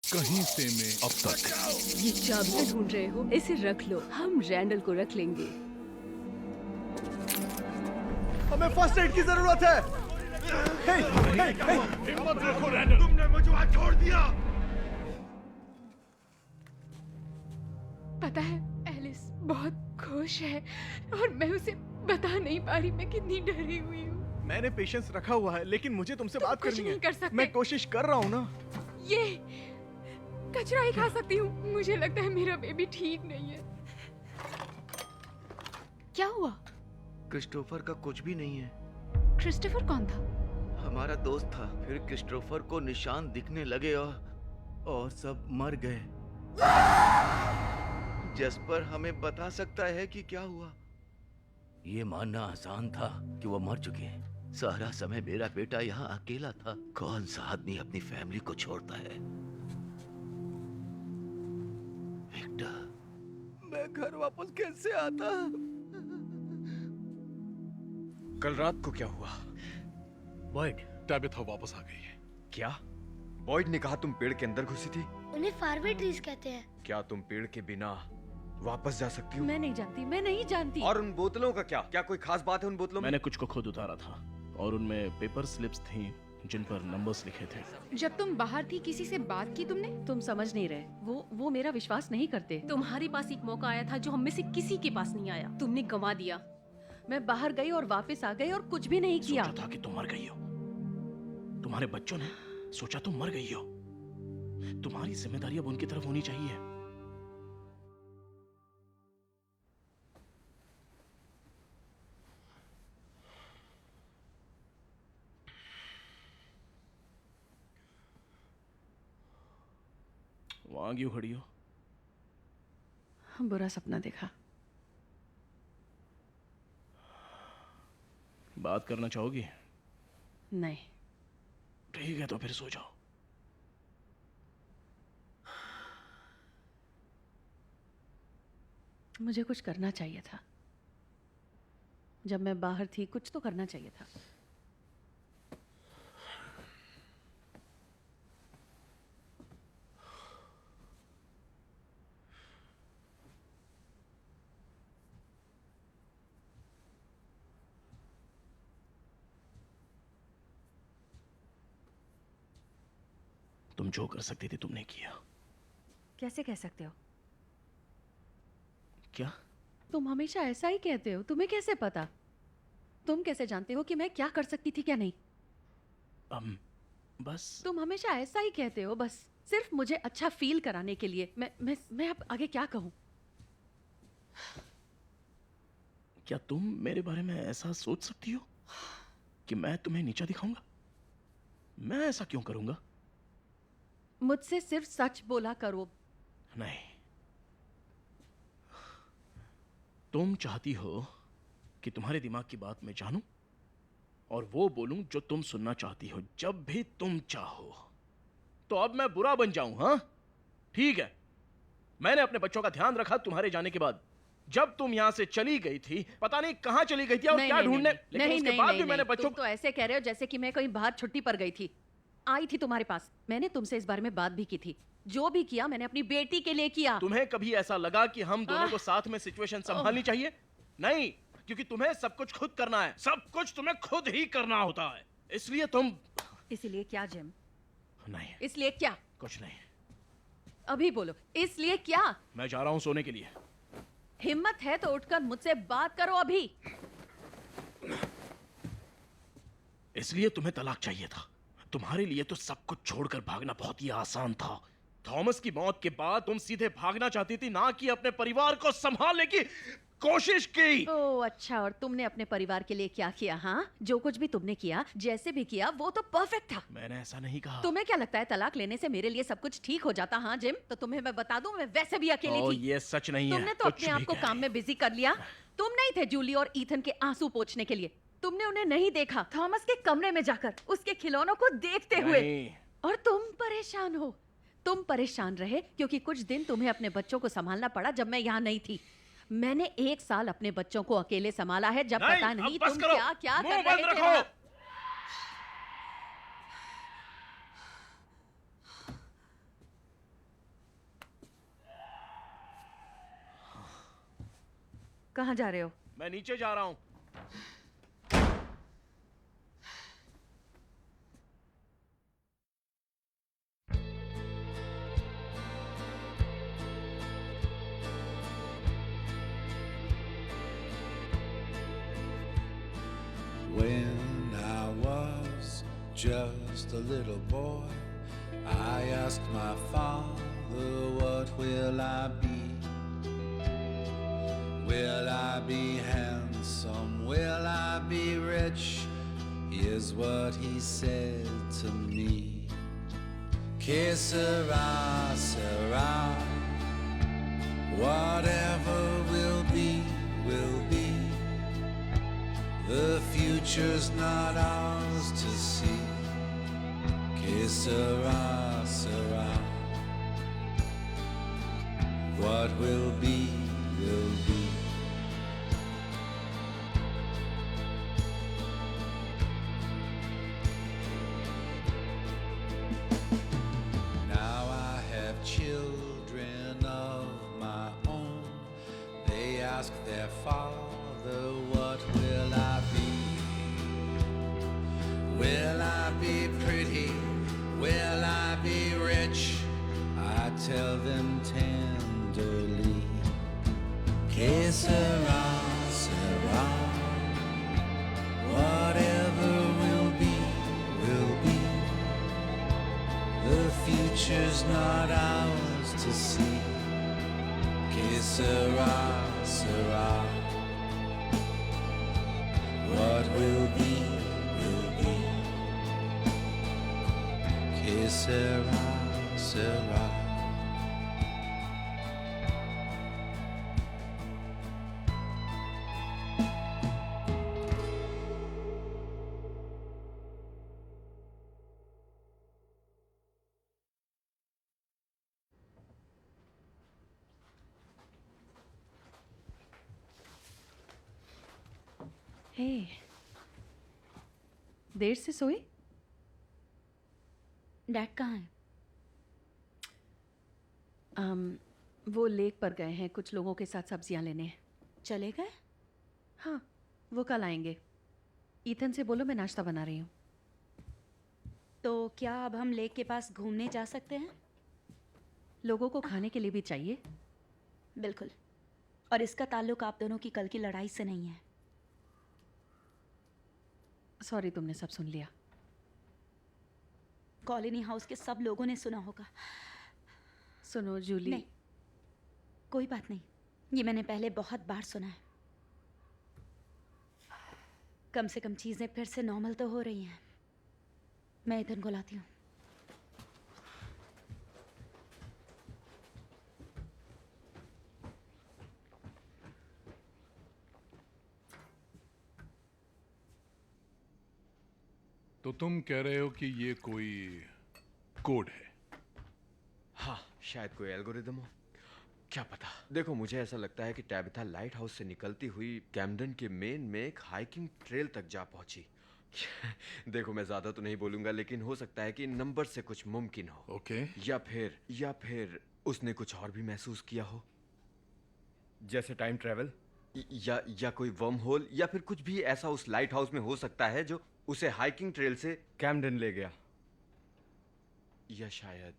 कहीं से में अब तक। ये चाबियां ढूंढ रहे हो, इसे रख लो, हम रैंडल को रख लेंगे। हमें फर्स्ट एड की जरूरत है। हिम्मत रखो रैंडल। तुमने मुझे वहां छोड़ दिया। पता है एलिस बहुत खुश है और मैं उसे बता नहीं पा रही मैं कितनी डरी हुई हूँ। मैंने पेशेंस रखा हुआ है, लेकिन मुझे तुमसे तुम बात कुछ करनी नहीं है। कर सकते। मैं कोशिश कर रहा हूँ ना। ये कचरा ही खा सकती हूँ। मुझे लगता है मेरा बेबी ठीक नहीं है। क्या हुआ? क्रिस्टोफर का कुछ भी नहीं है। क्रिस्टोफर कौन था? हमारा दोस्त था। फिर क्रिस्टोफर को निशान दिखने लगे और सब मर गए। जस्पर हमें बता सकता है कि क्या हुआ? ये मानना आसान था कि वो मर चुके हैं। सारा समय मेरा बेटा यहाँ अकेला था। कौन सा आदमी अपनी फैमिली को छोड़ता है? विक्टर, मैं घर वापस कैसे आता? कल रात को क्या हुआ? बॉयड, टैबिथा वापस आ गई है। क्या? बॉयड ने कहा तुम पेड़ के अंदर घुसी थी। उन्हें फारवे ट्रीज कहते हैं। क्या तुम पेड़ के बिना वापस जा सकती हो? मैं नहीं जानती। और उन बोतलों का क्या? क्या कोई खास बात है उन बोतलों में? मैंने कुछ को खुद उतारा था और उनमें पेपर स्लिप्स थी जिन पर नंबर्स लिखे थे। जब तुम बाहर थी किसी से बात की तुमने? तुम समझ नहीं रहे, वो मेरा विश्वास नहीं करते। तुम्हारे पास एक मौका आया था जो हम में से किसी के पास नहीं आया। तुमने गंवा दिया। मैं बाहर गई और वापस आ गई और कुछ भी नहीं किया। सोचा था कि तुम मर गई हो। तुम्हारे बच्चों ने सोचा तुम मर गई हो। तुम्हारी जिम्मेदारी अब उनकी तरफ होनी चाहिए। वहां क्यों खड़ी हो? बुरा सपना देखा। बात करना चाहोगी? नहीं। ठीक है, तो फिर सो जाओ। मुझे कुछ करना चाहिए था। जब मैं बाहर थी कुछ तो करना चाहिए था। तुम जो कर सकती थी तुमने किया। कैसे कह सकते हो? क्या? तुम हमेशा ऐसा ही कहते हो। तुम्हें कैसे पता? तुम कैसे जानते हो कि मैं क्या कर सकती थी क्या नहीं? बस तुम हमेशा ऐसा ही कहते हो, बस सिर्फ मुझे अच्छा फील कराने के लिए। मैं अब आगे क्या कहूं? क्या तुम मेरे बारे में ऐसा सोच सकती हो कि मैं तुम्हें नीचा दिखाऊंगा? मैं ऐसा क्यों करूंगा? मुझसे सिर्फ सच बोला करो। नहीं, तुम चाहती हो कि तुम्हारे दिमाग की बात मैं जानूं और वो बोलूं जो तुम सुनना चाहती हो जब भी तुम चाहो। तो अब मैं बुरा बन जाऊं? हाँ, ठीक है। मैंने अपने बच्चों का ध्यान रखा तुम्हारे जाने के बाद। जब तुम यहां से चली गई थी, पता नहीं कहां चली गई थी और क्या ढूंढने, लेकिन उसके बाद भी मैंने बच्चों तुम तो ऐसे कह रहे हो जैसे कि मैं कहीं बाहर छुट्टी पर गई थी। आई थी तुम्हारे पास, मैंने तुमसे इस बारे में बात भी की थी। जो भी किया मैंने अपनी बेटी के लिए किया। तुम्हें कभी ऐसा लगा कि हम दोनों को साथ में सिचुएशन संभालनी चाहिए? नहीं, क्योंकि तुम्हें सब कुछ खुद करना है। सब कुछ तुम्हें खुद ही करना होता है। इसलिए तुम... इसलिए क्या जिम? नहीं, इसलिए क्या? कुछ नहीं। अभी बोलो, इसलिए क्या? मैं जा रहा हूं सोने के लिए। हिम्मत है तो उठकर मुझसे बात करो अभी। इसलिए तुम्हें तलाक चाहिए था। तुम्हारे लिए तो सब कुछ छोड़कर भागना बहुत ही आसान था। थॉमस की मौत के बाद तुम सीधे भागना चाहती थी, ना कि अपने परिवार को संभालने की कोशिश की। ओह अच्छा, और तुमने अपने परिवार के लिए क्या किया? हाँ, जो कुछ भी तुमने किया, जैसे भी किया, वो तो परफेक्ट था। मैंने ऐसा नहीं कहा। तुम्हें क्या लगता है तलाक लेने से मेरे लिए सब कुछ ठीक हो जाता? हाँ जिम, तो तुम्हें मैं बता दूं, मैं वैसे भी अकेली थी। ये सच नहीं है। तुमने तो अपने आप को काम में बिजी कर लिया। तुम नहीं थे जूली और ईथन के आंसू पोंछने के लिए। तुमने उन्हें नहीं देखा थॉमस के कमरे में जाकर उसके खिलौनों को देखते हुए। और तुम परेशान हो। तुम परेशान रहे क्योंकि कुछ दिन तुम्हें अपने बच्चों को संभालना पड़ा जब मैं यहाँ नहीं थी। मैंने 1 साल अपने बच्चों को अकेले संभाला है, जब पता नहीं तुम क्या क्या कर रहे थे। कहाँ जा रहे हो? मैं नीचे जा रहा हूँ। When I was just a little boy, I asked my father, what will I be? Will I be handsome? Will I be rich? Here's what he said to me. Que sera, sera. Whatever will be, will be. The future's not ours to see. Que sera, sera. What will be, will be. Now I have children of my own. They ask their father, what will I be? Will I be pretty? Will I be rich? I tell them tenderly, que sera, sera. Whatever will be, will be. The future's not ours to see. Que sera, sera. What will be, will be. Que sera, sera. हे, देर से सोई? Dad कहाँ है? वो lake पर गए हैं कुछ लोगों के साथ सब्जियां लेने। चले गए? हाँ, वो कल आएंगे। ईथन से बोलो मैं नाश्ता बना रही हूँ। तो क्या अब हम लेक के पास घूमने जा सकते हैं? लोगों को खाने के लिए भी चाहिए। बिल्कुल। और इसका ताल्लुक आप दोनों की कल की लड़ाई से नहीं है। सॉरी, तुमने सब सुन लिया। कॉलोनी हाउस के सब लोगों ने सुना होगा। सुनो जूली। नहीं, कोई बात नहीं। ये मैंने पहले बहुत बार सुना है। कम से कम चीजें फिर से नॉर्मल तो हो रही हैं। मैं इधर को लाती हूँ। तो तुम कह रहे हो कि ये कोई कोड है? हाँ, शायद कोई एल्गोरिदम हो, क्या पता। देखो, मुझे ऐसा लगता है कि टैबिथा लाइट हाउस से निकलती हुई कैम्डन के मेन में एक हाइकिंग ट्रेल तक जा पहुंची। देखो, मैं ज्यादा तो नहीं बोलूंगा, लेकिन हो सकता है कि नंबर से कुछ मुमकिन हो। ओके। या फिर उसने कुछ और भी महसूस किया हो, जैसे टाइम ट्रेवल या कोई वर्म होल, या फिर कुछ भी ऐसा उस लाइट हाउस में हो सकता है जो उसे हाइकिंग ट्रेल से कैम्डन ले गया। या शायद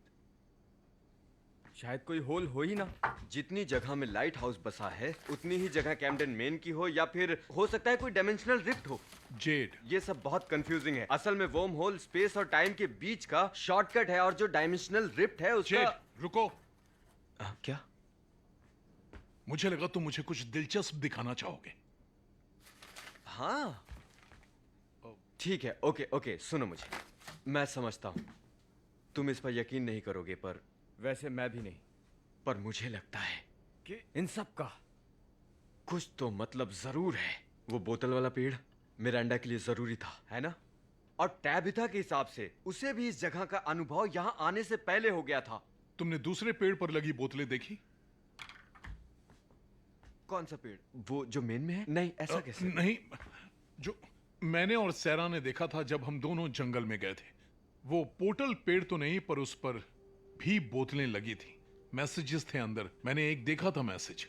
कोई होल हो ही ना। जितनी जगह में लाइट हाउस बसा है उतनी ही जगह कैम्डन मेन की हो, या फिर हो सकता है कोई डायमेंशनल रिफ्ट हो। जेड, ये सब बहुत कंफ्यूजिंग है। असल में वर्म होल स्पेस और टाइम के बीच का शॉर्टकट है, और जो डायमेंशनल रिफ्ट है उसका। जेड रुको। क्या? मुझे लगा तुम मुझे कुछ दिलचस्प दिखाना चाहोगे। हाँ ठीक है, ओके, सुनो मुझे। मैं समझता हूं तुम इस पर यकीन नहीं करोगे, पर वैसे मैं भी नहीं। पर मुझे लगता है कि इन सब का कुछ तो मतलब जरूर है। वो बोतल वाला पेड़ मिरांडा के लिए जरूरी था, है ना? और टैबिथा के हिसाब से उसे भी इस जगह का अनुभव यहां आने से पहले हो गया था। तुमने दूसरे पेड़ पर लगी बोतलें देखी? कौन सा पेड़? वो जो मेन में है? नहीं, ऐसा कैसे? नहीं, जो मैंने और सैरा ने देखा था जब हम दोनों जंगल में गए थे। वो पोर्टल पेड़ तो नहीं, पर उस पर भी बोतलें लगी थी। मैसेजेस थे अंदर। मैंने एक देखा था मैसेज।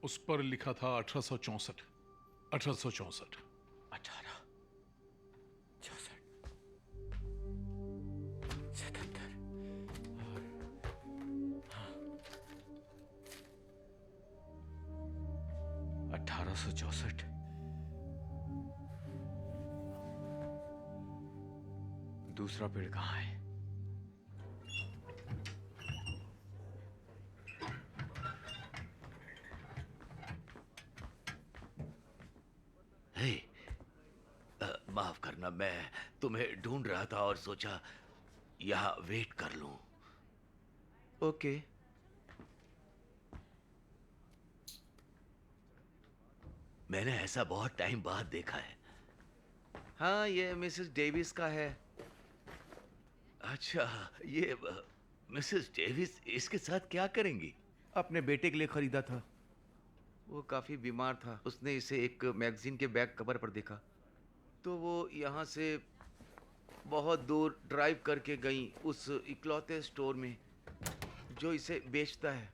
उस पर लिखा था 1864। 1864। 1864। दूसरा पेड़ कहाँ है? हे, माफ करना, मैं तुम्हें ढूंढ रहा था और सोचा यहाँ वेट कर लूं। ओके। मैंने ऐसा बहुत टाइम बाद देखा है। हाँ, ये मिसेस डेविस का है। अच्छा, ये मिसेस डेविस इसके साथ क्या करेंगी? अपने बेटे के लिए खरीदा था। वो काफी बीमार था। उसने इसे एक मैगजीन के बैक कवर पर देखा, तो वो यहाँ से बहुत दूर ड्राइव करके गई उस इकलौते स्टोर में जो इसे बेचता है।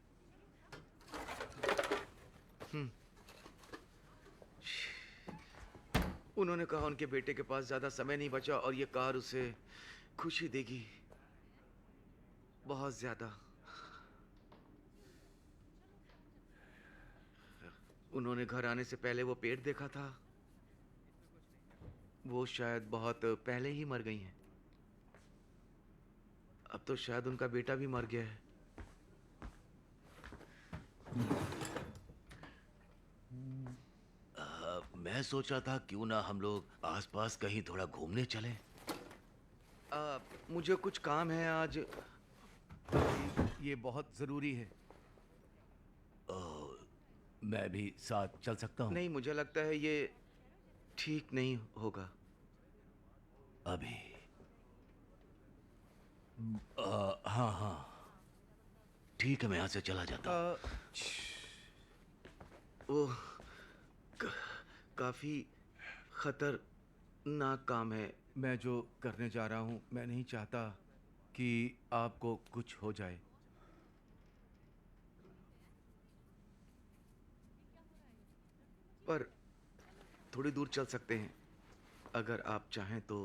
उन्होंने कहा उनके बेटे के पास ज्यादा समय नहीं बचा और ये कार उसे खुशी देगी, बहुत ज्यादा। उन्होंने घर आने से पहले वो पेड़ देखा था। वो शायद बहुत पहले ही मर गई हैं। अब तो शायद उनका बेटा भी मर गया है। मैं सोचा था क्यों ना हम लोग आसपास कहीं थोड़ा घूमने चलें। मुझे कुछ काम है आज। ये बहुत जरूरी है। मैं भी साथ चल सकता हूँ? नहीं, मुझे लगता है ये ठीक नहीं होगा अभी। हाँ हाँ, ठीक है, मैं यहाँ से चला जाता हूँ। ओह, काफी खतरनाक काम है। मैं जो करने जा रहा हूँ, मैं नहीं चाहता कि आपको कुछ हो जाए। पर थोड़ी दूर चल सकते हैं अगर आप चाहें तो।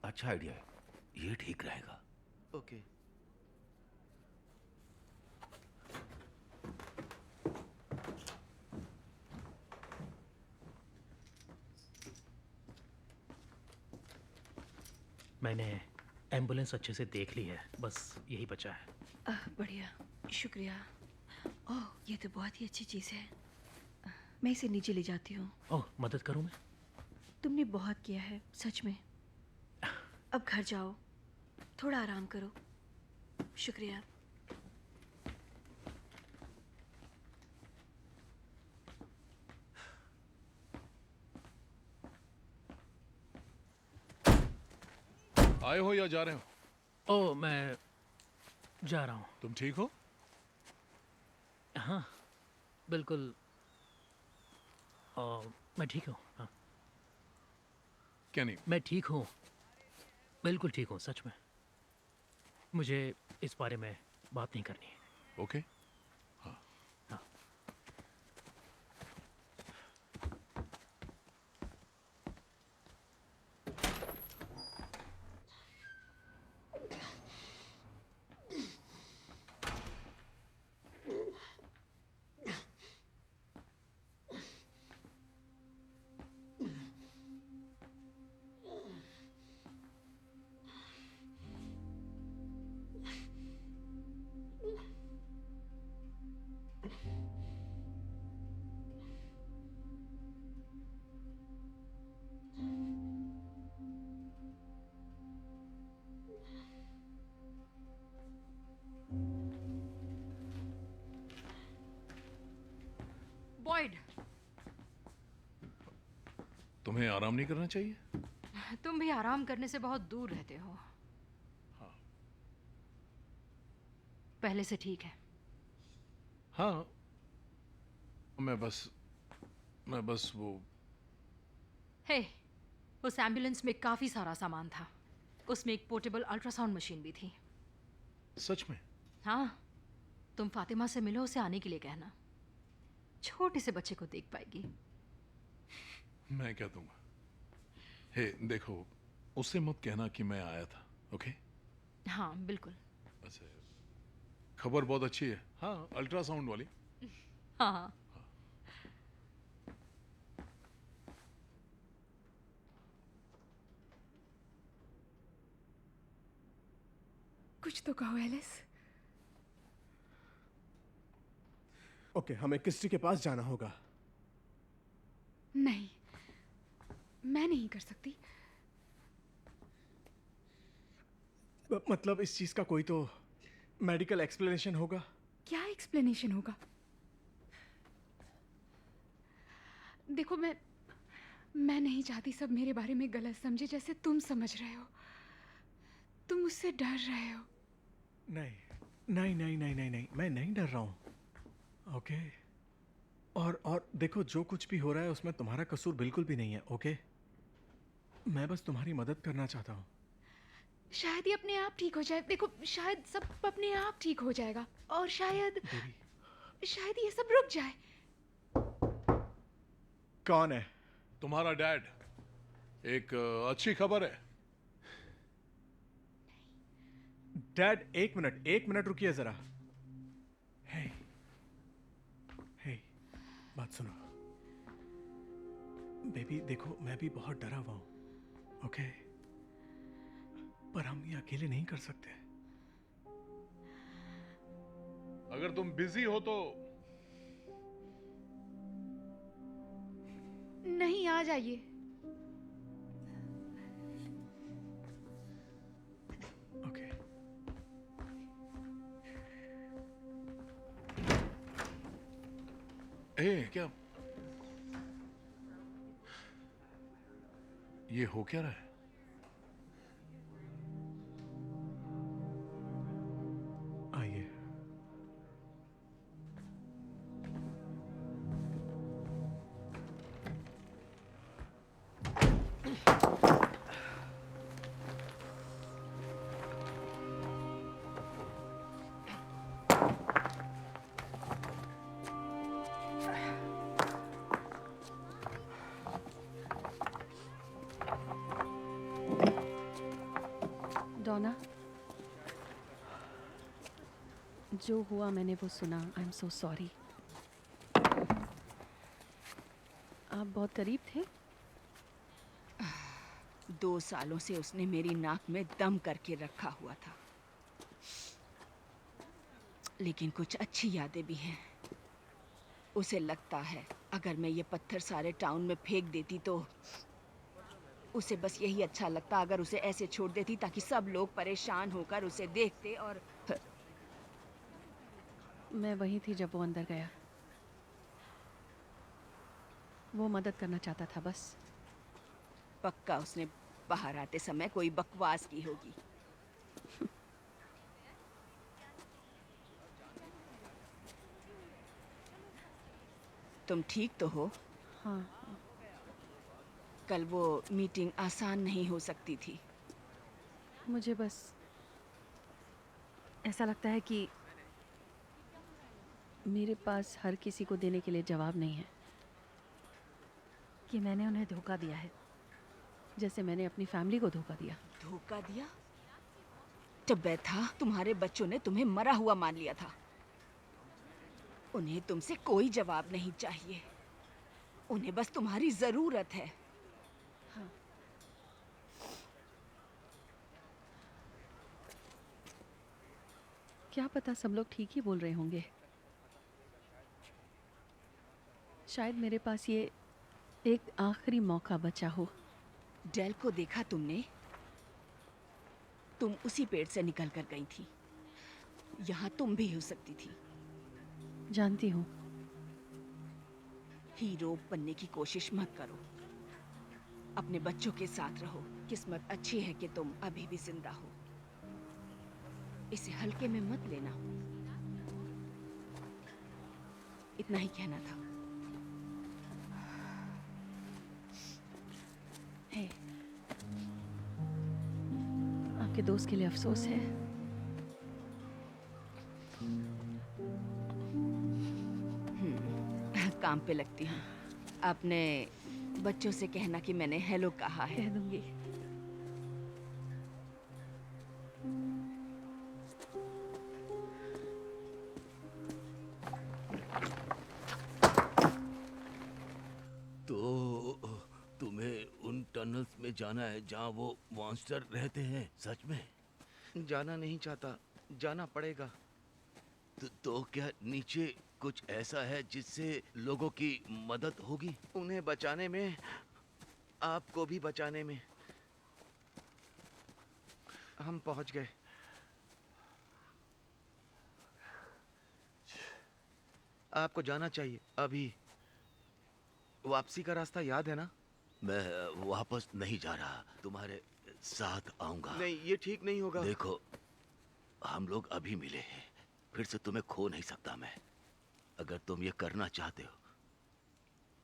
अच्छा आइडिया है, ये ठीक रहेगा। ओके। मैंने एम्बुलेंस अच्छे से देख ली है, बस यही बचा है। बढ़िया, शुक्रिया। ओह, ये तो बहुत ही अच्छी चीज़ है। मैं इसे नीचे ले जाती हूँ। ओह, मदद करूँ मैं? तुमने बहुत किया है, सच में। अब घर जाओ, थोड़ा आराम करो। शुक्रिया। आए हो या जा रहे हो? ओह, मैं जा रहा हूँ। तुम ठीक हो? हाँ, बिल्कुल। मैं ठीक हूँ। हाँ, क्या नहीं? मैं ठीक हूँ, बिल्कुल ठीक हूँ, सच में। मुझे इस बारे में बात नहीं करनी है। ओके। बॉयड, तुम्हें आराम नहीं करना चाहिए? तुम भी आराम करने से बहुत दूर रहते हो। हाँ। पहले से ठीक है? हाँ, मैं बस वो। हे, उस एम्बुलेंस में काफी सारा सामान था। उसमें एक पोर्टेबल अल्ट्रासाउंड मशीन भी थी। सच में? हाँ, तुम फातिमा से मिलो, उसे आने के लिए कहना। छोटे से बच्चे को देख पाएगी। मैं क्या दूंगा? हे देखो, उससे मत कहना कि मैं आया था, ओके? हाँ बिल्कुल। अच्छा, खबर बहुत अच्छी है। हाँ, अल्ट्रासाउंड वाली। हाँ हाँ। कुछ तो कहो एलिस। ओके, हमें क्रिस्टी के पास जाना होगा। नहीं, मैं नहीं कर सकती। मतलब इस चीज का कोई तो मेडिकल एक्सप्लेनेशन होगा। क्या एक्सप्लेनेशन होगा? देखो, मैं नहीं चाहती सब मेरे बारे में गलत समझे, जैसे तुम समझ रहे हो। तुम मुझसे डर रहे हो। नहीं नहीं नहीं नहीं नहीं नहीं, मैं नहीं डर रहा हूँ। ओके, और देखो, जो कुछ भी हो रहा है उसमें तुम्हारा कसूर बिल्कुल भी नहीं है। ओके, मैं बस तुम्हारी मदद करना चाहता हूँ। शायद ये अपने आप ठीक हो जाए। देखो, शायद सब अपने आप ठीक हो जाएगा, और शायद ये सब रुक जाए। कौन है? तुम्हारा डैड। एक अच्छी खबर है। डैड, एक मिनट रुकिए जरा। हे, हे, बात सुनो। बेबी देखो, मैं भी बहुत डरा हुआ हूं, ओके? पर हम ये अकेले नहीं कर सकते। अगर तुम बिजी हो तो नहीं, आ जाइए। ओके। क्या ये हो क्या रहा है? आइए। डोना, जो हुआ मैंने वो सुना। I am so sorry. आप बहुत करीब थे। 2 सालों से उसने मेरी नाक में दम करके रखा हुआ था, लेकिन कुछ अच्छी यादें भी हैं। उसे लगता है अगर मैं ये पत्थर सारे टाउन में फेंक देती तो उसे बस यही अच्छा लगता, अगर उसे ऐसे छोड़ देती ताकि सब लोग परेशान होकर उसे देखते। और मैं वही थी जब वो अंदर गया। वो मदद करना चाहता था बस। पक्का उसने बाहर आते समय कोई बकवास की होगी। तुम ठीक तो हो? हाँ। कल वो मीटिंग आसान नहीं हो सकती थी। मुझे बस ऐसा लगता है कि मेरे पास हर किसी को देने के लिए जवाब नहीं है, कि मैंने उन्हें धोखा दिया है, जैसे मैंने अपनी फैमिली को धोखा दिया। धोखा दिया? टबैथा, तुम्हारे बच्चों ने तुम्हें मरा हुआ मान लिया था। उन्हें तुमसे कोई जवाब नहीं चाहिए, उन्हें बस तुम्हारी जरूरत है। हाँ। क्या पता सब लोग ठीक ही बोल रहे होंगे। शायद मेरे पास ये एक आखिरी मौका बचा हो। डेल को देखा तुमने? तुम उसी पेड़ से निकल कर गई थी। यहाँ तुम भी हो सकती थी। जानती हूँ। हीरो बनने की कोशिश मत करो, अपने बच्चों के साथ रहो। किस्मत अच्छी है कि तुम अभी भी जिंदा हो। इसे हल्के में मत लेना। इतना ही कहना था। हे, आपके दोस्त के लिए अफसोस है। काम पे लगती हूँ। अपने बच्चों से कहना कि मैंने हेलो कहा है। कह दूंगी। तो तुम्हें उन टनल्स में जाना है जहाँ वो मॉन्स्टर रहते हैं? सच में? जाना नहीं चाहता, जाना पड़ेगा। तो क्या नीचे कुछ ऐसा है जिससे लोगों की मदद होगी? उन्हें बचाने में, आपको भी बचाने में। हम पहुंच गए। आपको जाना चाहिए अभी। वापसी का रास्ता याद है ना? मैं वापस नहीं जा रहा, तुम्हारे साथ आऊंगा। नहीं, ये ठीक नहीं होगा। देखो, हम लोग अभी मिले हैं, फिर से तुम्हें खो नहीं सकता मैं। अगर तुम ये करना चाहते हो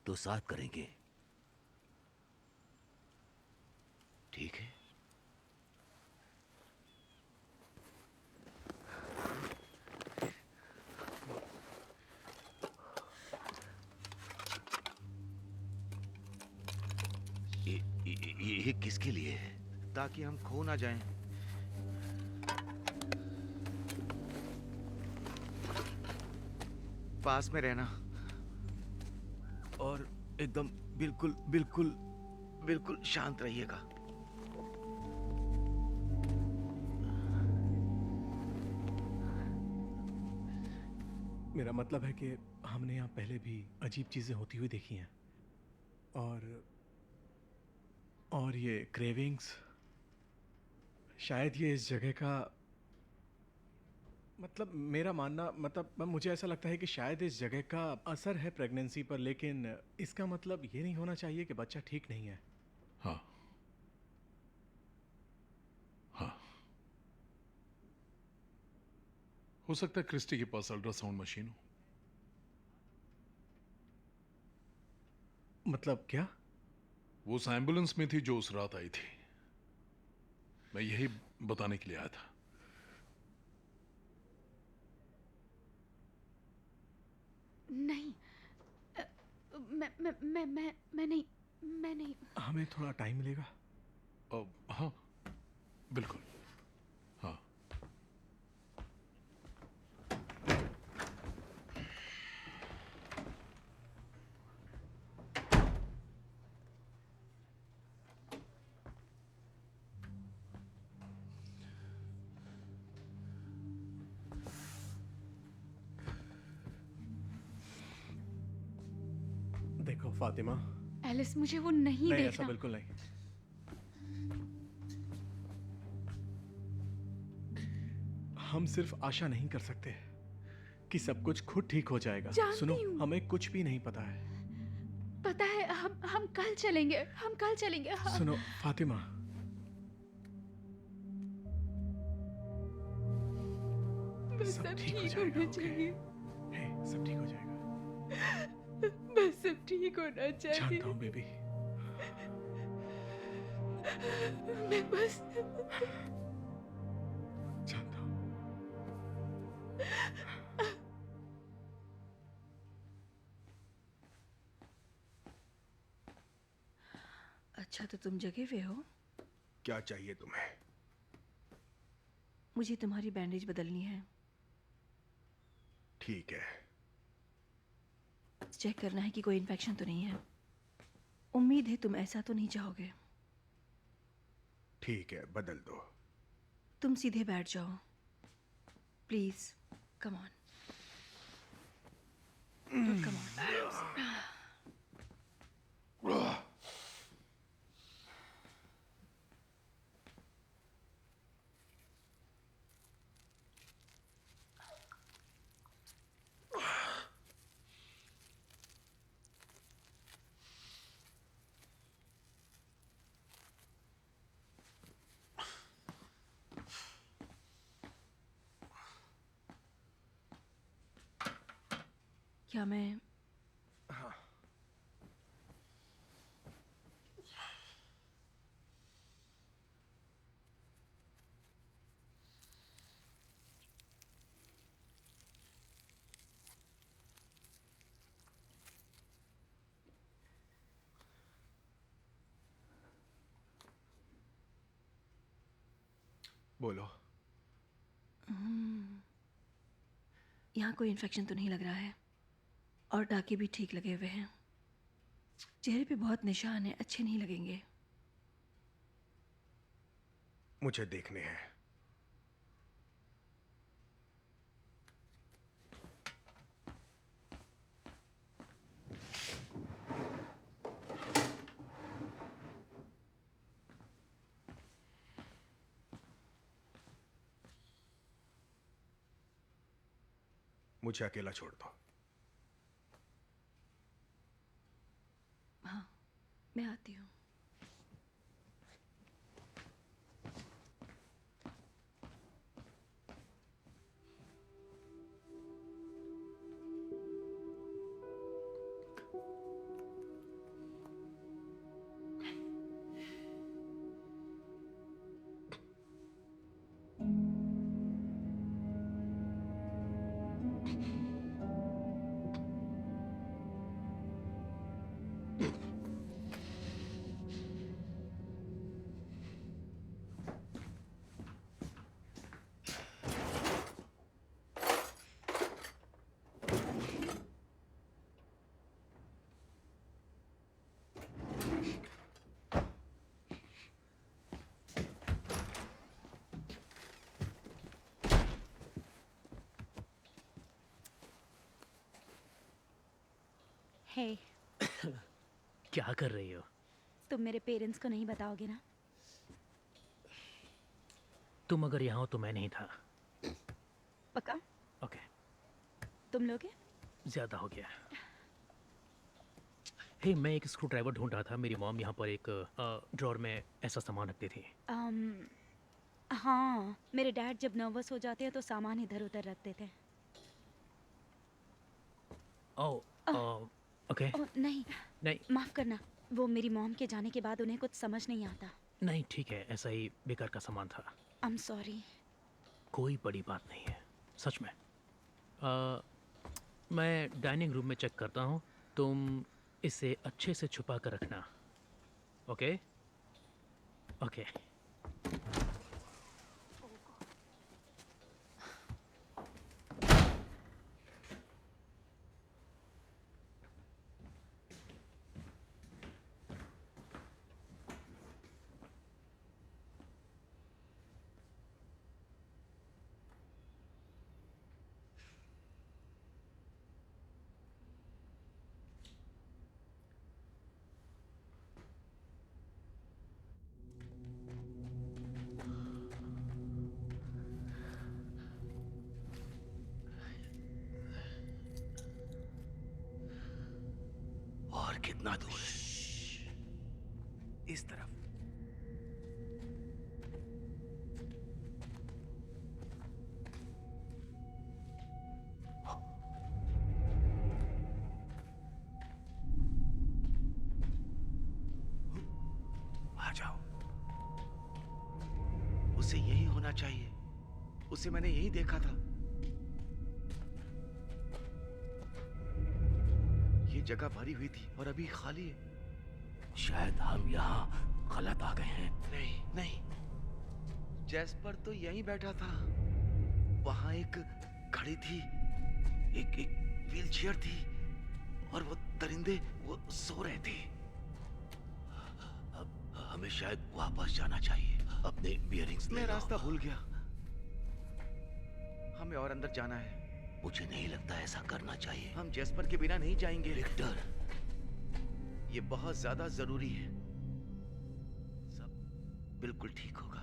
तो साथ करेंगे, ठीक है? ये किसके लिए है? ताकि हम खो ना जाएं। पास में रहना और एकदम बिल्कुल बिल्कुल बिल्कुल शांत रहिएगा। मेरा मतलब है कि हमने यहाँ पहले भी अजीब चीज़ें होती हुई देखी हैं, और ये क्रेविंग्स, शायद ये इस जगह का, मतलब मेरा मानना, मतलब मुझे ऐसा लगता है कि शायद इस जगह का असर है प्रेगनेंसी पर, लेकिन इसका मतलब ये नहीं होना चाहिए कि बच्चा ठीक नहीं है। हाँ हाँ, हो सकता है क्रिस्टी के पास अल्ट्रासाउंड मशीन हो। मतलब क्या? वो उस एम्बुलेंस में थी जो उस रात आई थी। मैं यही बताने के लिए आया था। नहीं, मैं नहीं। हमें थोड़ा टाइम मिलेगा? हाँ बिल्कुल, हाँ। देखो फातिमा, एलिस, मुझे वो नहीं नहीं, देखना। ऐसा बिल्कुल नहीं। हम सिर्फ आशा नहीं कर सकते कि सब कुछ खुद ठीक हो जाएगा। जानती सुनो, हूँ। हमें कुछ भी नहीं पता है। पता है, हम कल चलेंगे, हम कल चलेंगे। सुनो फातिमा, बस सब ठीक होना चाहिए। हे, सब ठीक हो जाएगा। बस सब ठीक होना चाहिए। जानता हूँ बेबी। मैं बस जानता हूँ। अच्छा, तो तुम जगे हुए हो? क्या चाहिए तुम्हें? मुझे तुम्हारी बैंडेज बदलनी है। ठीक है। चेक करना है कि कोई इन्फेक्शन तो नहीं है। उम्मीद है तुम ऐसा तो नहीं चाहोगे। ठीक है, बदल दो। तुम सीधे बैठ जाओ please. Come on, come on. क्या मैं बोलो। यहाँ कोई इन्फेक्शन तो नहीं लग रहा है और टाके भी ठीक लगे हुए हैं। चेहरे पे बहुत निशान है, अच्छे नहीं लगेंगे। मुझे देखने हैं। मुझे अकेला छोड़ दो। हाँ, मैं आती हूँ। हे, क्या कर रही हो? तुम मेरे पेरेंट्स को नहीं बताओगे ना? तुम अगर यहाँ हो तो मैं नहीं था। पक्का? ओके। तुम लोगे? ज्यादा हो गया। हे, मैं एक स्क्रू ड्राइवर ढूंढ रहा था। मेरी मॉम यहाँ पर एक ड्रॉर में ऐसा सामान रखती थी। हाँ, मेरे डैड जब नर्वस हो जाते हैं तो सामान इधर उधर रखते थे। ओके। नहीं नहीं, माफ करना, वो मेरी मॉम के जाने के बाद उन्हें कुछ समझ नहीं आता। नहीं ठीक है, ऐसा ही बेकार का सामान था। I am sorry. कोई बड़ी बात नहीं है, सच में। मैं डाइनिंग रूम में चेक करता हूँ, तुम इसे अच्छे से छुपा कर रखना। Okay okay. और कितना दूर है? इस तरफ। आ जाओ। उसे यही होना चाहिए। उसे मैंने यही देखा था। ये जगह भरी हुई थी और अभी खाली है। शायद हम यहाँ गलत आ गए हैं। नहीं नहीं, जैस्पर तो यहीं बैठा था। वहां एक घड़ी थी, एक व्हीलचेयर थी और वो दरिंदे वो सो रहे थे। हमें शायद वापस जाना चाहिए। अपने बियरिंग्स मैं रास्ता भूल गया। हमें और अंदर जाना है। मुझे नहीं लगता ऐसा करना चाहिए। हम जैस्पर के बिना नहीं जाएंगे। विक्टर, ये बहुत ज्यादा जरूरी है। सब बिल्कुल ठीक होगा।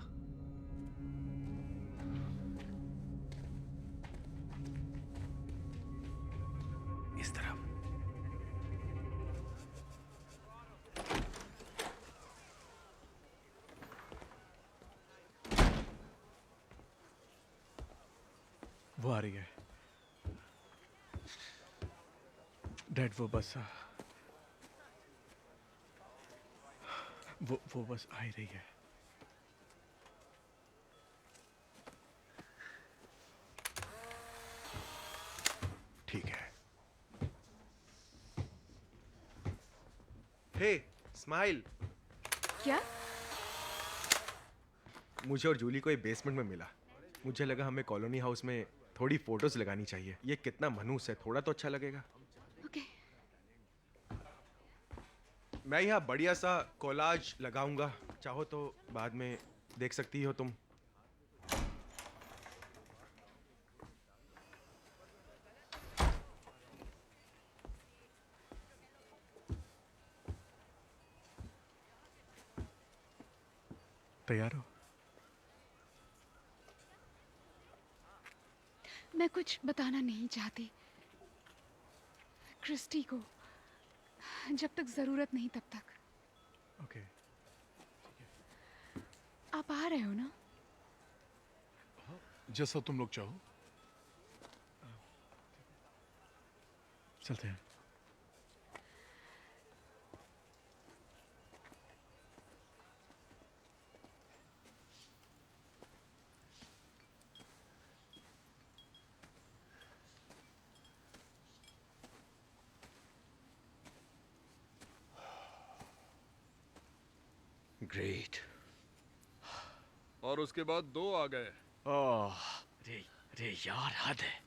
इस तरफ। वो आ रही है। डैड, वो बस वो बस आ ही रही है। ठीक है। हे, स्माइल। क्या? मुझे और जूली को ये बेसमेंट में मिला। मुझे लगा हमें कॉलोनी हाउस में थोड़ी फोटोज लगानी चाहिए। ये कितना मनहूस है, थोड़ा तो अच्छा लगेगा। ओके। मैं यहाँ बढ़िया सा कोलाज लगाऊंगा, चाहो तो बाद में देख सकती हो तुम। तैयार हो? मैं कुछ बताना नहीं चाहती क्रिस्टी को, जब तक जरूरत नहीं तब तक। ओके। आप आ रहे हो ना? जैसा तुम लोग चाहो। चलते हैं। ग्रेट। और उसके बाद 2 आ गए। ओह, रे रे यार, हद है।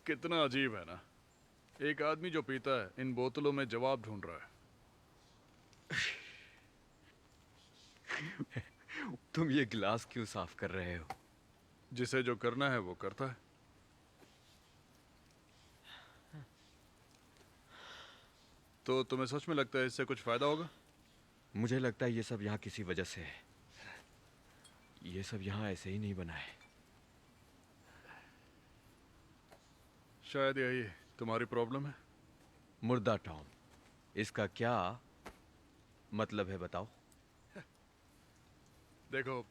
कितना अजीब है ना, एक आदमी जो पीता है इन बोतलों में जवाब ढूंढ रहा है। तुम ये गिलास क्यों साफ कर रहे हो? जिसे जो करना है वो करता है। तो तुम्हें सच में लगता है इससे कुछ फायदा होगा? मुझे लगता है ये सब यहाँ किसी वजह से है। ये सब यहाँ ऐसे ही नहीं बना है। शायद यही तुम्हारी प्रॉब्लम है। मुर्दा टॉम, इसका क्या मतलब है बताओ? देखो,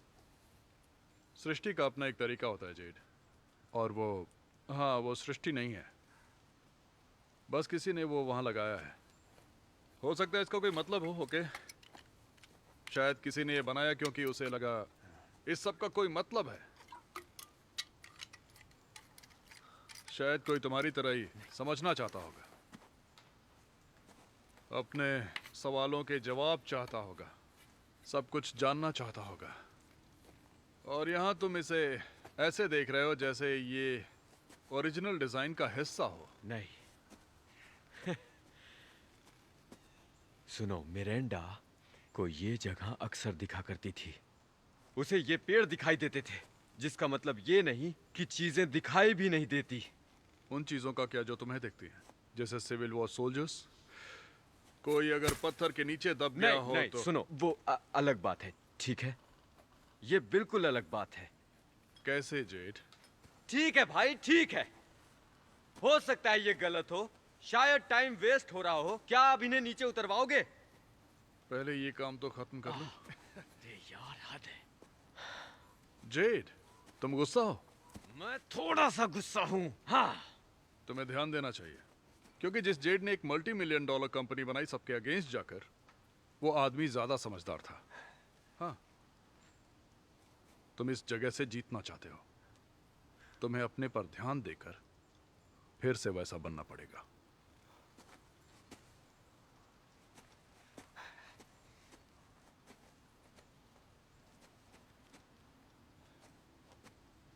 सृष्टि का अपना एक तरीका होता है जेड, और वो सृष्टि नहीं है, बस किसी ने वो वहां लगाया है। हो सकता है इसका कोई मतलब हो। ओके, शायद किसी ने ये बनाया क्योंकि उसे लगा इस सब का कोई मतलब है। शायद कोई तुम्हारी तरह ही समझना चाहता होगा, अपने सवालों के जवाब चाहता होगा, सब कुछ जानना चाहता होगा। और यहाँ तुम इसे ऐसे देख रहे हो जैसे ये ओरिजिनल डिजाइन का हिस्सा हो। नहीं। सुनो, मिरेंडा को ये जगह अक्सर दिखा करती थी। उसे ये पेड़ दिखाई देते थे, जिसका मतलब ये नहीं कि चीजें दिखाई भी नहीं देती। उन चीजों का क्या जो तुम्हें दिखती हैं, जैसे सिविल वॉर सोल्जर्स। कोई अगर पत्थर के नीचे दब गया हो नहीं, तो सुनो, वो अलग बात है, ठीक है? ये बिल्कुल अलग बात है। कैसे जेड? ठीक है भाई, ठीक है। हो सकता है ये गलत हो, शायद टाइम वेस्ट हो रहा हो। क्या आप इन्हें नीचे उतरवाओगे? पहले ये काम तो खत्म कर लो। अरे यार, हद है। जेड, तुम गुस्सा हो? मैं थोड़ा सा गुस्सा हूं। हाँ, तुम्हें ध्यान देना चाहिए, क्योंकि जिस जेड ने एक $multi-million कंपनी बनाई सबके अगेंस्ट जाकर, वो आदमी ज्यादा समझदार था। हाँ, तुम इस जगह से जीतना चाहते हो, तुम्हें अपने पर ध्यान देकर फिर से वैसा बनना पड़ेगा।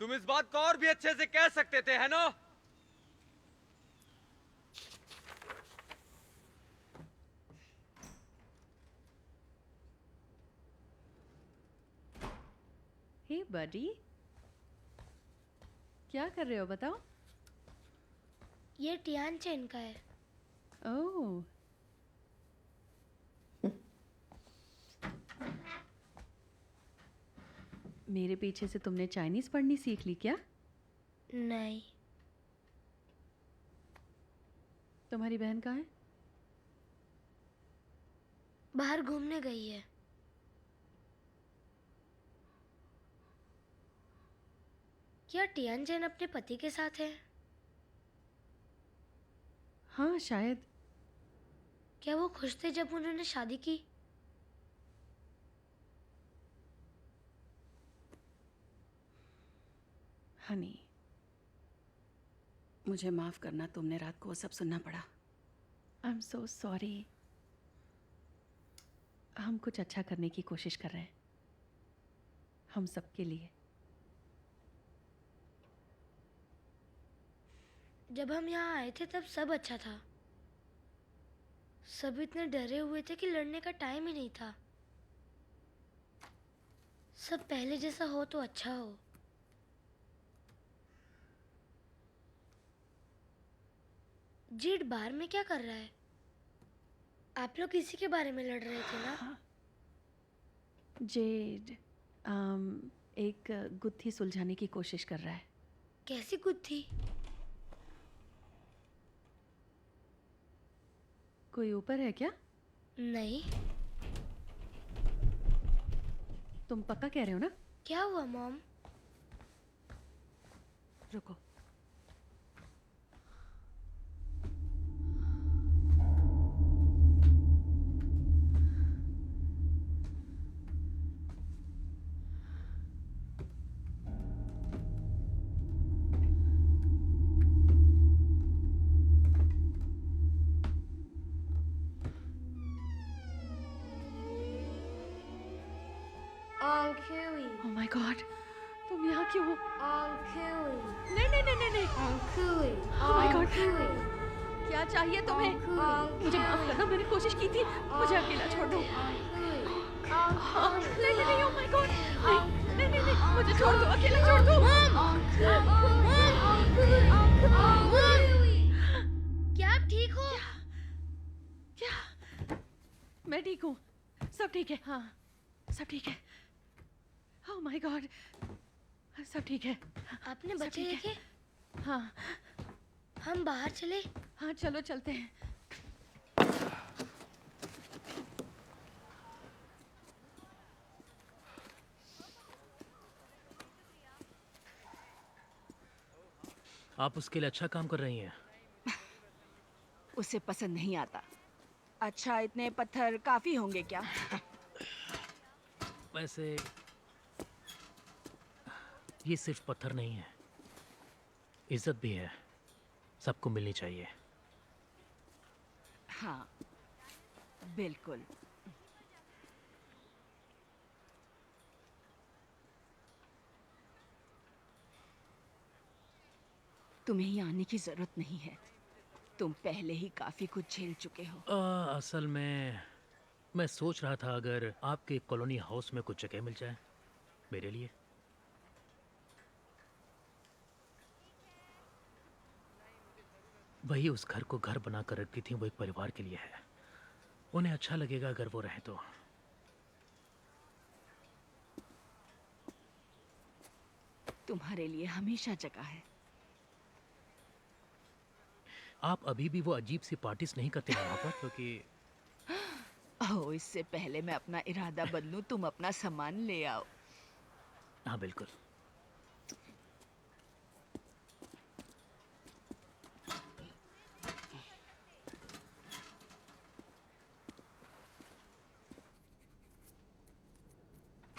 तुम इस बात को और भी अच्छे से कह सकते थे, है ना? हे बडी, क्या कर रहे हो बताओ? ये टियान चेन का है। ओह, मेरे पीछे से तुमने चाइनीज पढ़नी सीख ली क्या? नहीं। तुम्हारी बहन कहाँ है? बाहर घूमने गई है। क्या टियान चेन अपने पति के साथ है? हाँ शायद। क्या वो खुश थे जब उन्होंने शादी की? हनी, मुझे माफ करना, तुमने रात को वो सब सुनना पड़ा। I am so sorry. हम कुछ अच्छा करने की कोशिश कर रहे हैं, हम सबके लिए। जब हम यहाँ आए थे तब सब अच्छा था। सब इतने डरे हुए थे कि लड़ने का टाइम ही नहीं था। सब पहले जैसा हो तो अच्छा हो। जीड बार में क्या कर रहा है? आप लोग इसी के बारे में लड़ रहे थे ना? जेड एक गुत्थी सुलझाने की कोशिश कर रहा है। कैसी गुत्थी? कोई ऊपर है क्या? नहीं। तुम पक्का कह रहे हो ना? क्या हुआ मॉम? रुको। Oh my God, तुम यहाँ क्यों हो? नहीं नहीं नहीं नहीं नहीं। Oh my God, क्या चाहिए तुम्हें? मुझे माफ करना, मैंने कोशिश की थी, मुझे अकेला छोड़ दो। नहीं नहीं नहीं, oh my God, नहीं नहीं नहीं, मुझे छोड़ दो, अकेला छोड़ दो। क्या आप ठीक हो? क्या? मैं ठीक हूँ, सब ठीक है। हाँ, सब ठीक है। Oh my God, सब ठीक है। आपने बच्चे देखे? हाँ। हम बाहर चले? हाँ चलो चलते हैं। आप उसके लिए अच्छा काम कर रही हैं। उसे पसंद नहीं आता। अच्छा, इतने पत्थर काफी होंगे क्या? वैसे ये सिर्फ पत्थर नहीं है, इज्जत भी है, सबको मिलनी चाहिए। हाँ, बिल्कुल। तुम्हें यहाँ आने की जरूरत नहीं है, तुम पहले ही काफी कुछ झेल चुके हो। असल में मैं सोच रहा था अगर आपके कॉलोनी हाउस में कुछ जगह मिल जाए मेरे लिए। वही उस घर को घर बना कर रखी थी, वो एक परिवार के लिए है, उन्हें अच्छा लगेगा अगर वो रहे तो। तुम्हारे लिए हमेशा जगह है। आप अभी भी वो अजीब सी पार्टीज नहीं करते हैं वहाँ पर? क्योंकि ओह, इससे पहले मैं अपना इरादा बदलूं, तुम अपना सामान ले आओ। हाँ बिल्कुल।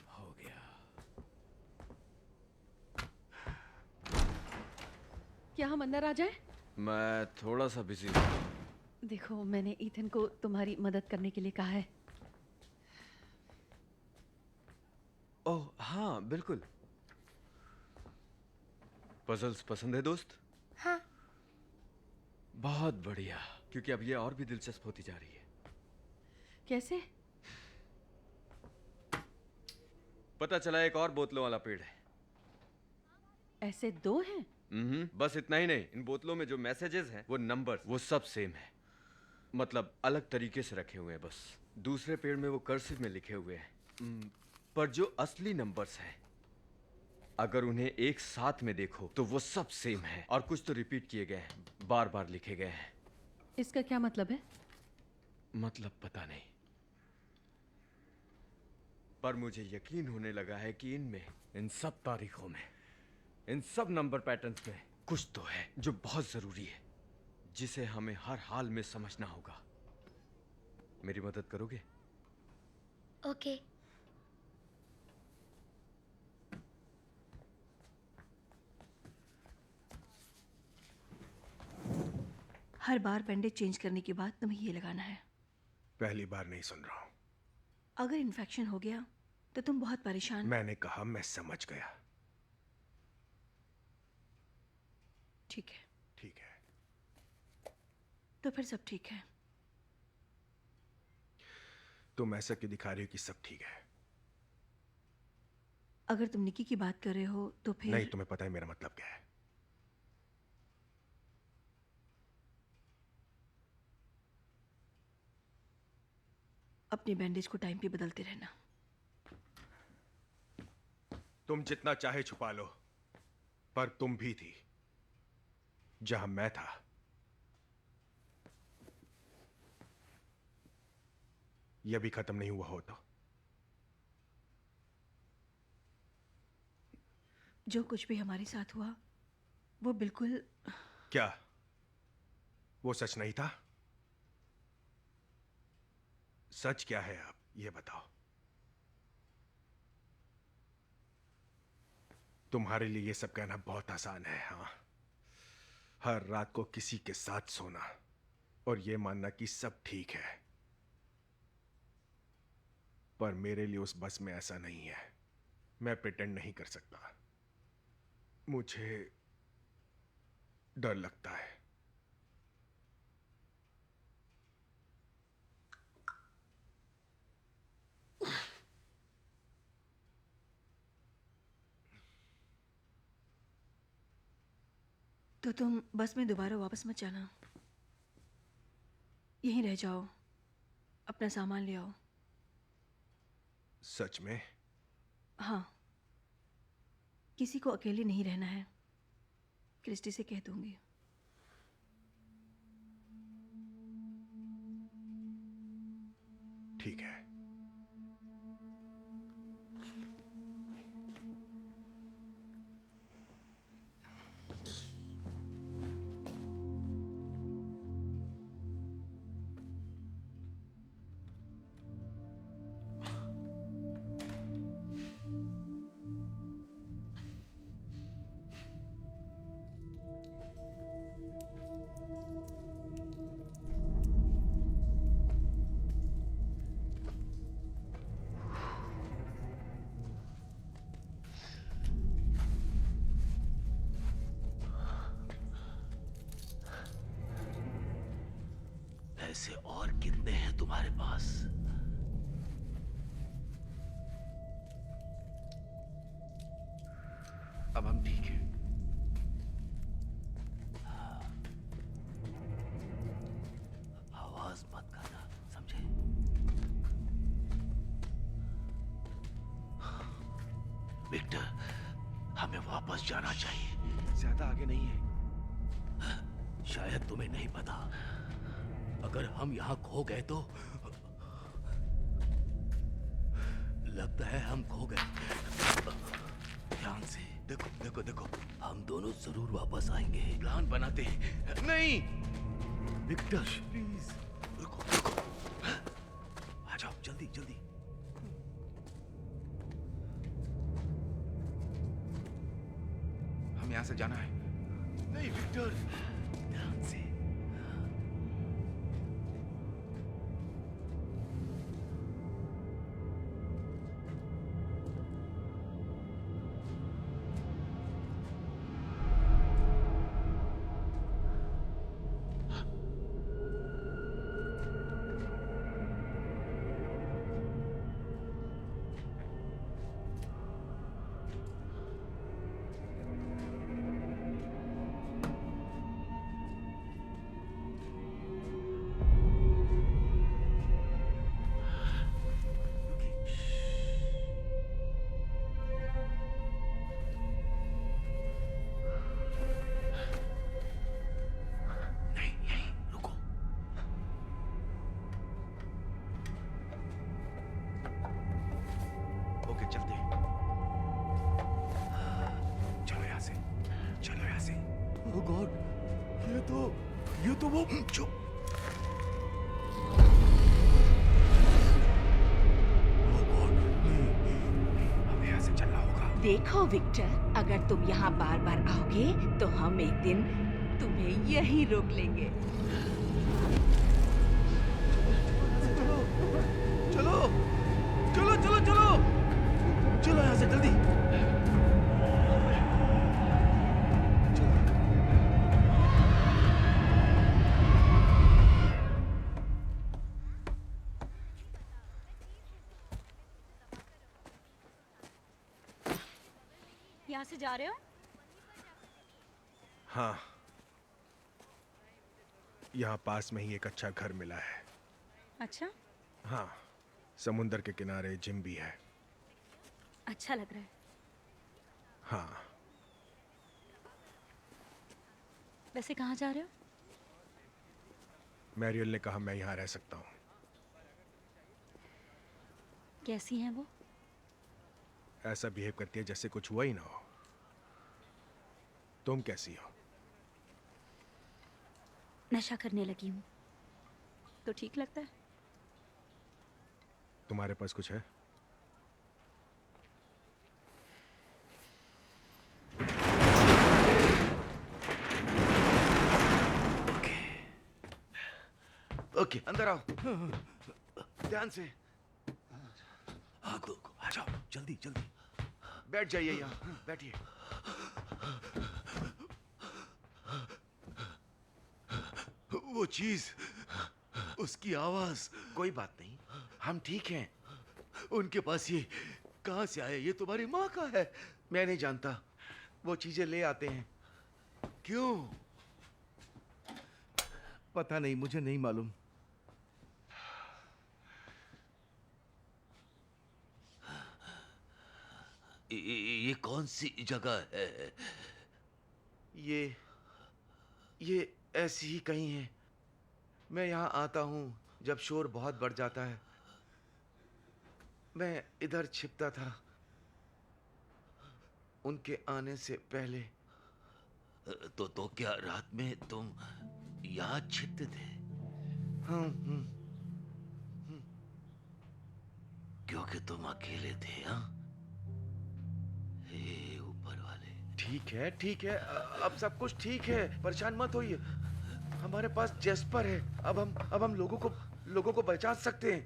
हो गया। क्या हम अंदर आ जाएं? मैं थोड़ा सा बिजी हूँ। देखो, मैंने ईथन को तुम्हारी मदद करने के लिए कहा है। ओह हाँ बिल्कुल। पजल्स पसंद है दोस्त? हाँ। बहुत बढ़िया, क्योंकि अब ये और भी दिलचस्प होती जा रही है। कैसे? पता चला एक और बोतलों वाला पेड़ है। ऐसे दो हैं? बस इतना ही नहीं, इन बोतलों में जो मैसेजेस हैं वो नंबर्स वो सब सेम है, मतलब अलग तरीके से रखे हुए हैं। बस दूसरे पेड़ में वो कर्सिव में लिखे हुए हैं, पर जो असली नंबर्स हैं अगर उन्हें एक साथ में देखो तो वो सब सेम है, और कुछ तो रिपीट किए गए हैं, बार बार लिखे गए हैं। इसका क्या मतलब है? मतलब पता नहीं, पर मुझे यकीन होने लगा है कि इनमें, इन सब तारीखों में, इन सब नंबर पैटर्न्स में कुछ तो है जो बहुत जरूरी है, जिसे हमें हर हाल में समझना होगा। मेरी मदद करोगे? ओके। हर बार बैंडेज चेंज करने के बाद तुम्हें ये लगाना है। पहली बार नहीं सुन रहा हूँ। अगर इन्फेक्शन हो गया तो तुम बहुत परेशान। मैंने कहा मैं समझ गया। ठीक है। ठीक है। तो फिर सब ठीक है। तुम ऐसा क्यों दिखा रही हो कि सब ठीक है? अगर तुम निकी की बात कर रहे हो तो फिर नहीं, तुम्हें पता है मेरा मतलब क्या है। अपनी बैंडेज को टाइम पे बदलते रहना। तुम जितना चाहे छुपा लो, पर तुम भी थी जहां मैं था। यह भी खत्म नहीं हुआ हो तो जो कुछ भी हमारे साथ हुआ वो बिल्कुल। क्या वो सच नहीं था? सच क्या है आप ये बताओ। तुम्हारे लिए ये सब कहना बहुत आसान है। हाँ, हर रात को किसी के साथ सोना और ये मानना कि सब ठीक है, पर मेरे लिए उस बस में ऐसा नहीं है। मैं प्रिटेंड नहीं कर सकता। मुझे डर लगता है। तो तुम बस में दोबारा वापस मत जाना, यहीं रह जाओ, अपना सामान ले आओ। सच में? हाँ, किसी को अकेले नहीं रहना है। क्रिस्टी से कह दूंगी। ठीक है। ऐसे और कितने हैं तुम्हारे पास? अब हम ठीक हैं। आवाज मत करना, समझे? विक्टर, हमें वापस जाना चाहिए। ज्यादा आगे नहीं है। शायद तुम्हें नहीं पता, अगर हम यहां खो गए तो लगता है हम खो गए। ध्यान से देखो देखो देखो, हम दोनों जरूर वापस आएंगे। प्लान बनाते हैं। नहीं विक्टर प्लीज रुको रुको, आ जाओ जल्दी जल्दी। हम यहां से जाना है। नहीं विक्टर, ध्यान से। ओके चलते हैं। चलो यहाँ से, चलो यहाँ से। ओह गॉड, ये तो वो चुप। हमें यहाँ से चलना होगा। देखो विक्टर, अगर तुम यहाँ बार बार आओगे तो हम एक दिन तुम्हें यहीं रोक लेंगे। चलो चलो चलो चलो यहाँ से जल्दी। यहाँ से जा रहे हो? हाँ, यहाँ पास में ही एक अच्छा घर मिला है। अच्छा, हाँ, समुंदर के किनारे जिम भी है। अच्छा लग रहा है। हाँ। वैसे कहाँ जा रहे हो? मैरियल ने कहा मैं यहाँ रह सकता हूँ। कैसी हैं वो? ऐसा बिहेव करती है जैसे कुछ हुआ ही ना हो। तुम कैसी हो? नशा करने लगी हूँ। तो ठीक लगता है? तुम्हारे पास कुछ है? ओके, अंदर आओ। ध्यान से। आग दो, आ जाओ, जल्दी जल्दी। बैठ जाइए यहाँ, बैठिए। वो चीज, उसकी आवाज। कोई बात नहीं, हम ठीक हैं। उनके पास ये कहाँ से आया? ये तुम्हारी माँ का है। मैं नहीं जानता, वो चीजें ले आते हैं। क्यों? पता नहीं, मुझे नहीं मालूम। ये कौन सी जगह है? ये ऐसी ही कहीं है। मैं यहाँ आता हूँ जब शोर बहुत बढ़ जाता है। मैं इधर छिपता था उनके आने से पहले। तो क्या रात में तुम यहाँ छिपते थे? क्योंकि तुम अकेले थे। हाँ, हे ऊपर वाले। ठीक है, अब सब कुछ ठीक है, परेशान मत होइए। हमारे पास जेस्पर है। अब हम लोगों को पहचान सकते हैं।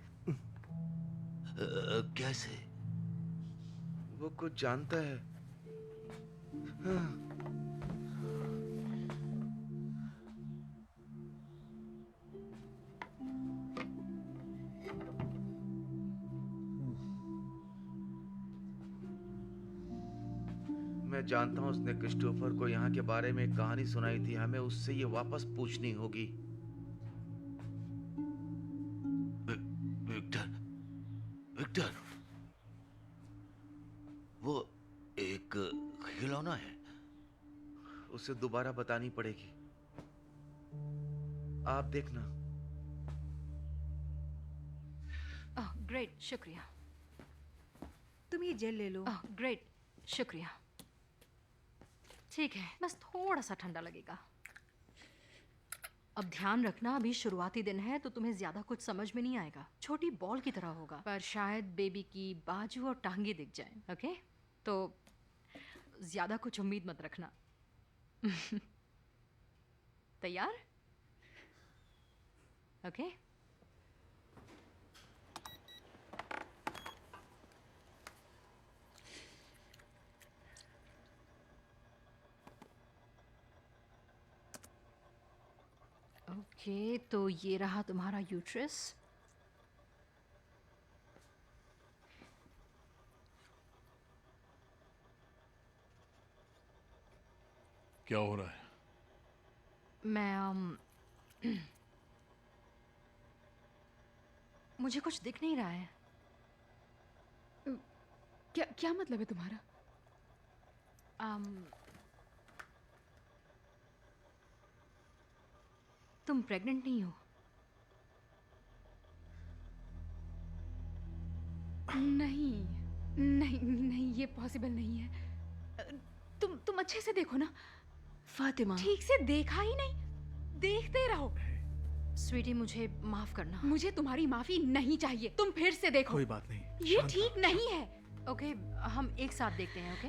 कैसे? वो कुछ जानता है। हाँ। मैं जानता हूँ उसने क्रिस्टोफर को यहाँ के बारे में एक कहानी सुनाई थी। हमें उससे ये वापस पूछनी होगी। विक्टर, वो एक खिलौना है। उसे दोबारा बतानी पड़ेगी। आप देखना। ग्रेट, शुक्रिया। तुम ये जेल ले लो। ग्रेट, शुक्रिया। ठीक है, बस थोड़ा सा ठंडा लगेगा। अब ध्यान रखना, अभी शुरुआती दिन है तो तुम्हें ज्यादा कुछ समझ में नहीं आएगा। छोटी बॉल की तरह होगा, पर शायद बेबी की बाजू और टांगे दिख जाएं। ओके? तो ज्यादा कुछ उम्मीद मत रखना। तैयार? ओके? ओके, तो ये रहा तुम्हारा यूट्रस। क्या हो रहा है? मैं मुझे कुछ दिख नहीं रहा है। क्या मतलब है तुम्हारा? तुम प्रेग्नेंट नहीं हो? नहीं नहीं नहीं, ये पॉसिबल नहीं है। तुम अच्छे से देखो ना। फातिमा, ठीक से देखा ही नहीं। देखते रहो। स्वीटी, मुझे माफ करना। मुझे तुम्हारी माफी नहीं चाहिए। तुम फिर से देखो। कोई बात नहीं, ये ठीक नहीं है। ओके, हम एक साथ देखते हैं। ओके?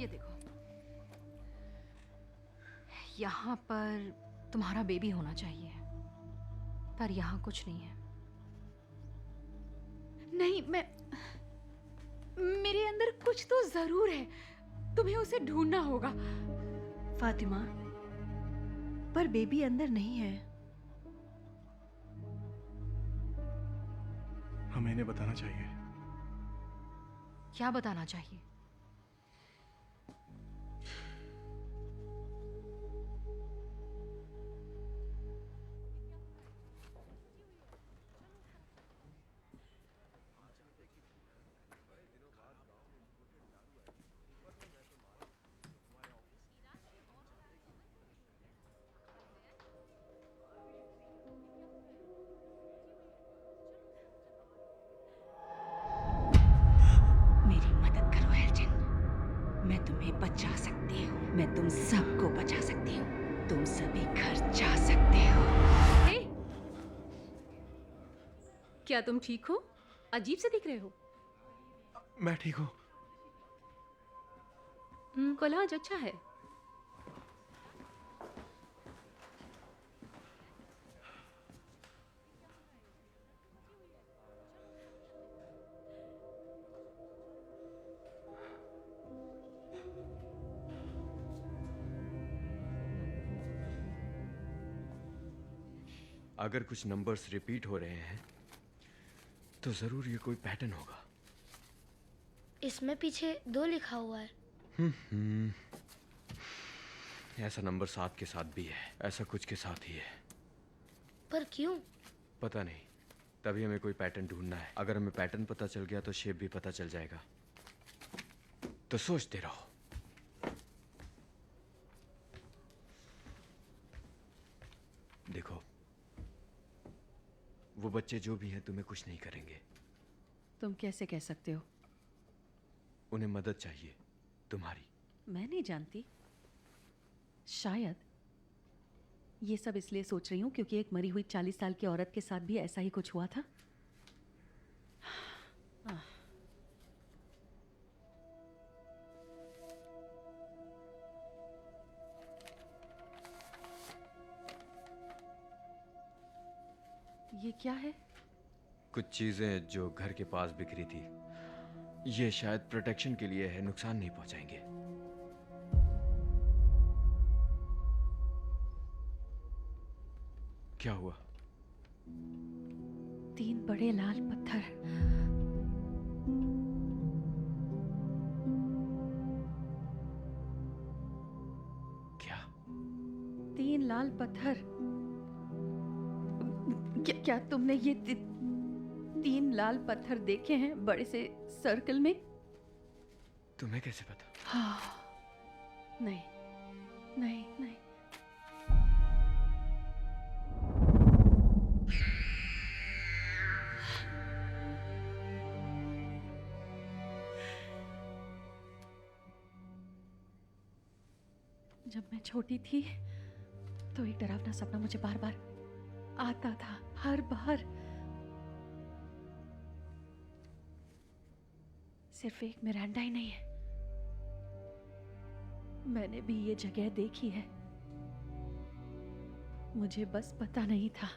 ये देखो, यहाँ पर तुम्हारा बेबी होना चाहिए, पर यहाँ कुछ नहीं है। नहीं, मैं मेरे अंदर कुछ तो जरूर है, तुम्हें उसे ढूंढना होगा। फातिमा, पर बेबी अंदर नहीं है। हमें इन्हें बताना चाहिए। क्या बताना चाहिए? मेरी मदद करो एल्जिन, मैं तुम्हें बचा सकती हूँ, मैं तुम सबको बचा सकती हूँ, तुम सभी घर जा सकते हो। हे! क्या तुम ठीक हो? अजीब से दिख रहे हो। मैं ठीक हूँ। कोलाज अच्छा है। अगर कुछ नंबर्स रिपीट हो रहे हैं तो जरूर ये कोई पैटर्न होगा। इसमें पीछे 2 लिखा हुआ है। ऐसा नंबर 7 के साथ भी है, ऐसा कुछ के साथ ही है। पर क्यों? पता नहीं, तभी हमें कोई पैटर्न ढूंढना है। अगर हमें पैटर्न पता चल गया तो शेप भी पता चल जाएगा। तो सोचते रहो। देखो, वो बच्चे जो भी हैं तुम्हें कुछ नहीं करेंगे। तुम कैसे कह सकते हो? उन्हें मदद चाहिए तुम्हारी। मैं नहीं जानती। शायद ये सब इसलिए सोच रही हूँ क्योंकि एक मरी हुई 40 साल की औरत के साथ भी ऐसा ही कुछ हुआ था। ये क्या है? कुछ चीजें जो घर के पास बिखरी थी। ये शायद प्रोटेक्शन के लिए है, नुकसान नहीं पहुंचाएंगे। क्या हुआ? 3 बड़े लाल पत्थर। क्या? 3 लाल पत्थर। क्या तुमने ये 3 लाल पत्थर देखे हैं बड़े से सर्कल में? तुम्हें कैसे पता? हाँ, नहीं नहीं नहीं। जब मैं छोटी थी तो एक डरावना सपना मुझे बार बार आता था, हर बार। सिर्फ एक मिरांडा ही नहीं है, मैंने भी ये जगह देखी है। मुझे बस पता नहीं था।